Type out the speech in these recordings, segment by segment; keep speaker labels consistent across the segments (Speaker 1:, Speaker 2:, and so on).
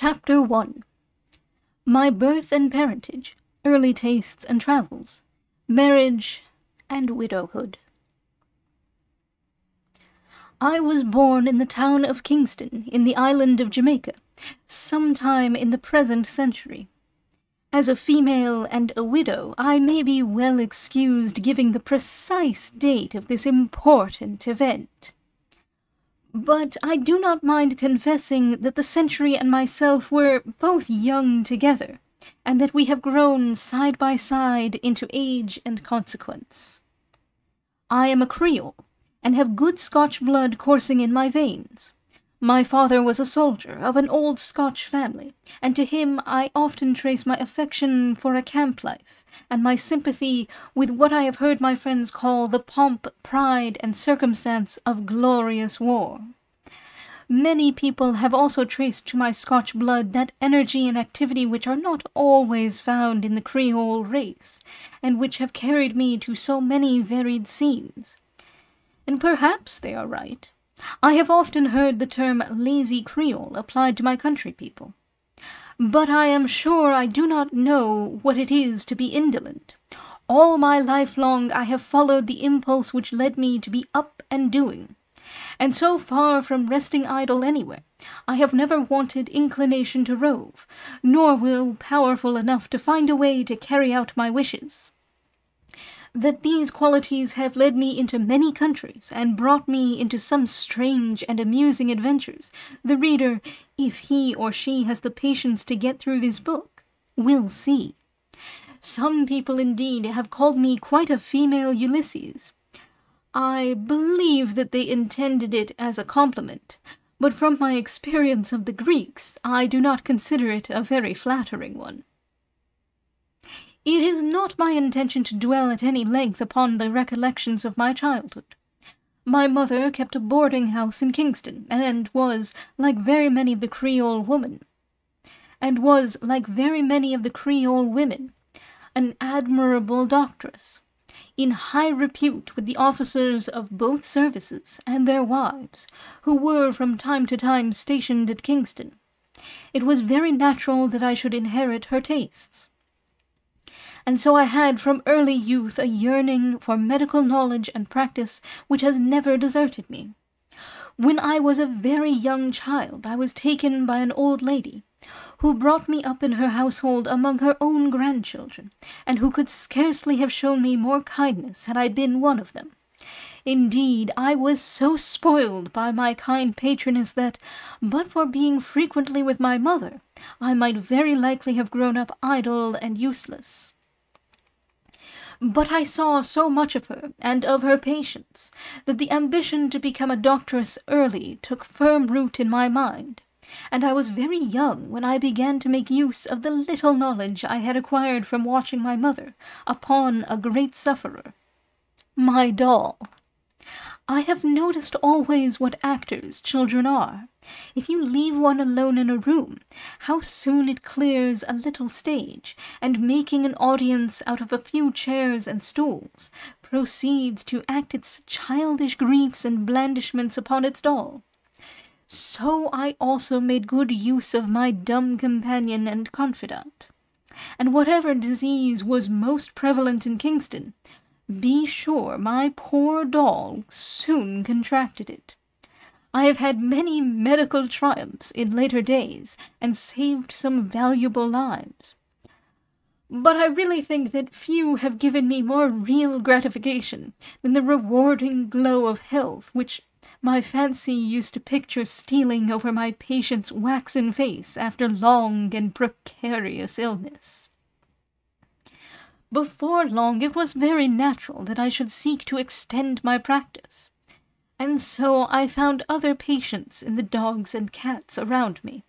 Speaker 1: Chapter 1. My Birth and Parentage, Early Tastes and Travels, Marriage and Widowhood. I was born in the town of Kingston, in the island of Jamaica, sometime in the present century. As a female and a widow, I may be well excused giving the precise date of this important event. But I do not mind confessing that the century and myself were both young together, and that we have grown side by side into age and consequence. I am a Creole, and have good Scotch blood coursing in my veins. My father was a soldier of an old Scotch family, and to him I often trace my affection for a camp life, and my sympathy with what I have heard my friends call the pomp, pride, and circumstance of glorious war. Many people have also traced to my Scotch blood that energy and activity which are not always found in the Creole race, and which have carried me to so many varied scenes. And perhaps they are right. I have often heard the term lazy Creole applied to my country people. But I am sure I do not know what it is to be indolent. All my life long I have followed the impulse which led me to be up and doing. And so far from resting idle anywhere, I have never wanted inclination to rove, nor will powerful enough to find a way to carry out my wishes. That these qualities have led me into many countries, and brought me into some strange and amusing adventures, the reader, if he or she has the patience to get through this book, will see. Some people indeed have called me quite a female Ulysses. I believe that they intended it as a compliment, but from my experience of the Greeks, I do not consider it a very flattering one. It is not my intention to dwell at any length upon the recollections of my childhood. My mother kept a boarding-house in Kingston, and was, like very many of the Creole women, an admirable doctress, in high repute with the officers of both services and their wives, who were from time to time stationed at Kingston. It was very natural that I should inherit her tastes. And so I had from early youth a yearning for medical knowledge and practice which has never deserted me. When I was a very young child, I was taken by an old lady, who brought me up in her household among her own grandchildren, and who could scarcely have shown me more kindness had I been one of them. Indeed, I was so spoiled by my kind patroness that, but for being frequently with my mother, I might very likely have grown up idle and useless. But I saw so much of her, and of her patients, that the ambition to become a doctress early took firm root in my mind, and I was very young when I began to make use of the little knowledge I had acquired from watching my mother upon a great sufferer, my doll. I have noticed always what actors children are. If you leave one alone in a room, how soon it clears a little stage, and making an audience out of a few chairs and stools, proceeds to act its childish griefs and blandishments upon its doll. So I also made good use of my dumb companion and confidant, and whatever disease was most prevalent in Kingston, be sure my poor doll soon contracted it. I have had many medical triumphs in later days, and saved some valuable lives. But I really think that few have given me more real gratification than the rewarding glow of health which my fancy used to picture stealing over my patient's waxen face after long and precarious illness. Before long it was very natural that I should seek to extend my practice, and so I found other patients in the dogs and cats around me.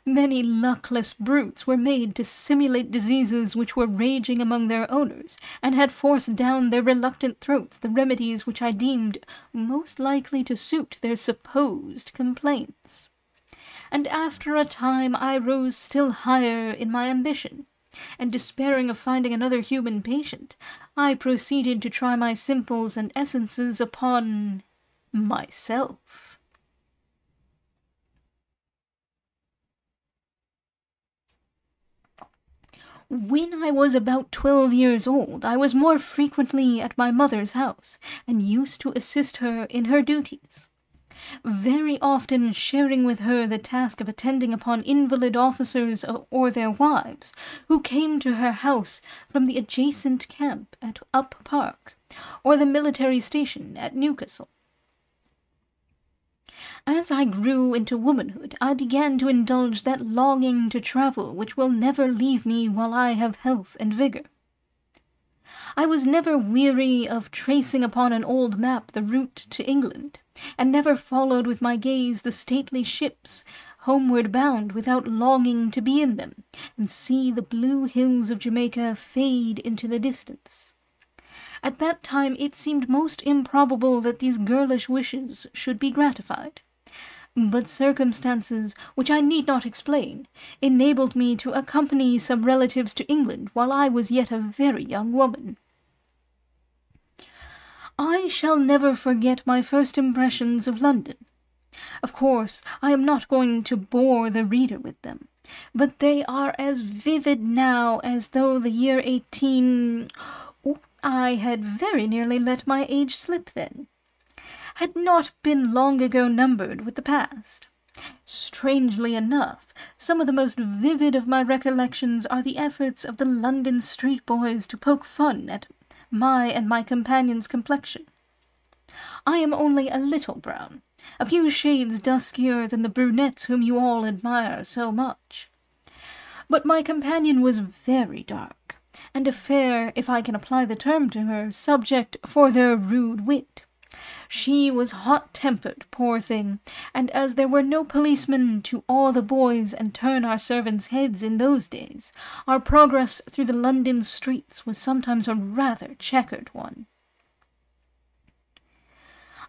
Speaker 1: Many luckless brutes were made to simulate diseases which were raging among their owners, and had forced down their reluctant throats the remedies which I deemed most likely to suit their supposed complaints. And after a time I rose still higher in my ambition, and despairing of finding another human patient, I proceeded to try my simples and essences upon myself. When I was about 12 years old, I was more frequently at my mother's house, and used to assist her in her duties, very often sharing with her the task of attending upon invalid officers or their wives, who came to her house from the adjacent camp at Up Park, or the military station at Newcastle. As I grew into womanhood, I began to indulge that longing to travel which will never leave me while I have health and vigor. I was never weary of tracing upon an old map the route to England, and never followed with my gaze the stately ships homeward bound without longing to be in them, and see the blue hills of Jamaica fade into the distance. At that time it seemed most improbable that these girlish wishes should be gratified. But circumstances, which I need not explain, enabled me to accompany some relatives to England while I was yet a very young woman. I shall never forget my first impressions of London. Of course, I am not going to bore the reader with them, but they are as vivid now as though the year 18... I had very nearly let my age slip then, had not been long ago numbered with the past. Strangely enough, some of the most vivid of my recollections are the efforts of the London street boys to poke fun at my and my companion's complexion. I am only a little brown, a few shades duskier than the brunettes whom you all admire so much. But my companion was very dark, and a fair, if I can apply the term to her, subject for their rude wit. She was hot-tempered, poor thing, and as there were no policemen to awe the boys and turn our servants' heads in those days, our progress through the London streets was sometimes a rather checkered one.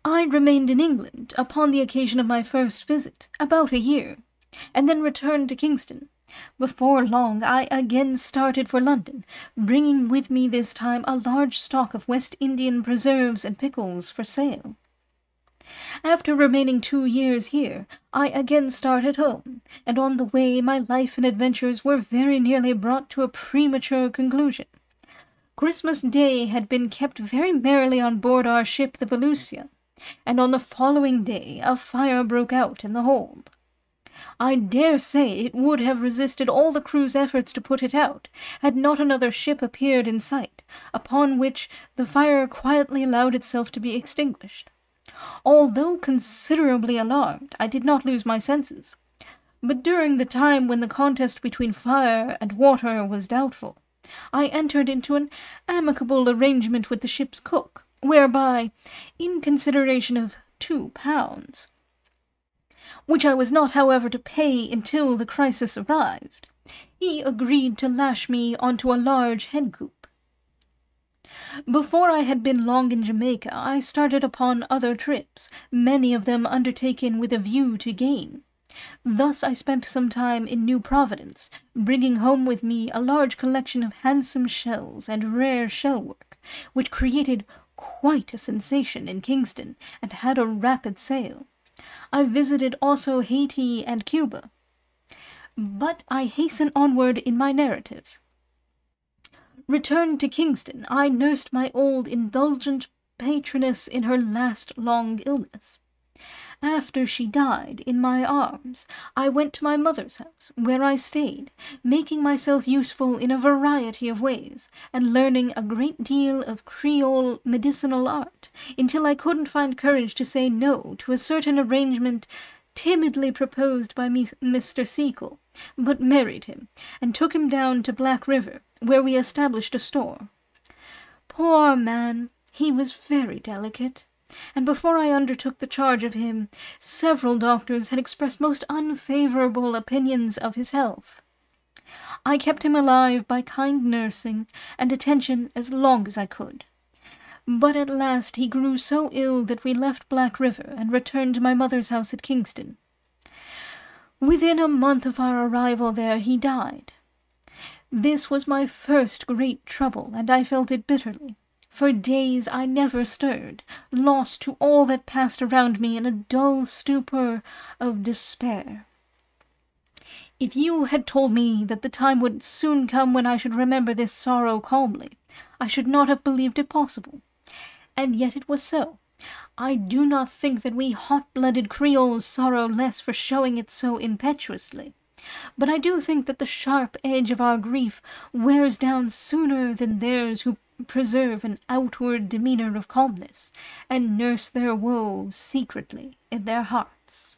Speaker 1: I remained in England upon the occasion of my first visit, about a year, and then returned to Kingston. Before long I again started for London, bringing with me this time a large stock of West Indian preserves and pickles for sale. After remaining 2 years here, I again started home, and on the way my life and adventures were very nearly brought to a premature conclusion. Christmas Day had been kept very merrily on board our ship the Volusia, and on the following day a fire broke out in the hold. I dare say it would have resisted all the crew's efforts to put it out, had not another ship appeared in sight, upon which the fire quietly allowed itself to be extinguished. Although considerably alarmed, I did not lose my senses, but during the time when the contest between fire and water was doubtful, I entered into an amicable arrangement with the ship's cook, whereby, in consideration of £2, which I was not, however, to pay until the crisis arrived, he agreed to lash me onto a large hen-coop. Before I had been long in Jamaica, I started upon other trips, many of them undertaken with a view to gain. Thus I spent some time in New Providence, bringing home with me a large collection of handsome shells and rare shell-work, which created quite a sensation in Kingston, and had a rapid sale. I visited also Haiti and Cuba. But I hasten onward in my narrative. Returned to Kingston, I nursed my old indulgent patroness in her last long illness. After she died in my arms, I went to my mother's house, where I stayed, making myself useful in a variety of ways, and learning a great deal of Creole medicinal art, until I couldn't find courage to say no to a certain arrangement timidly proposed by Mr. Seacole, but married him, and took him down to Black River, where we established a store. Poor man, he was very delicate, and before I undertook the charge of him, several doctors had expressed most unfavourable opinions of his health. I kept him alive by kind nursing and attention as long as I could. But at last he grew so ill that we left Black River and returned to my mother's house at Kingston. Within a month of our arrival there he died. This was my first great trouble, and I felt it bitterly. For days I never stirred, lost to all that passed around me in a dull stupor of despair. If you had told me that the time would soon come when I should remember this sorrow calmly, I should not have believed it possible. And yet it was so. I do not think that we hot-blooded Creoles sorrow less for showing it so impetuously, but I do think that the sharp edge of our grief wears down sooner than theirs who preserve an outward demeanour of calmness, and nurse their woe secretly in their hearts.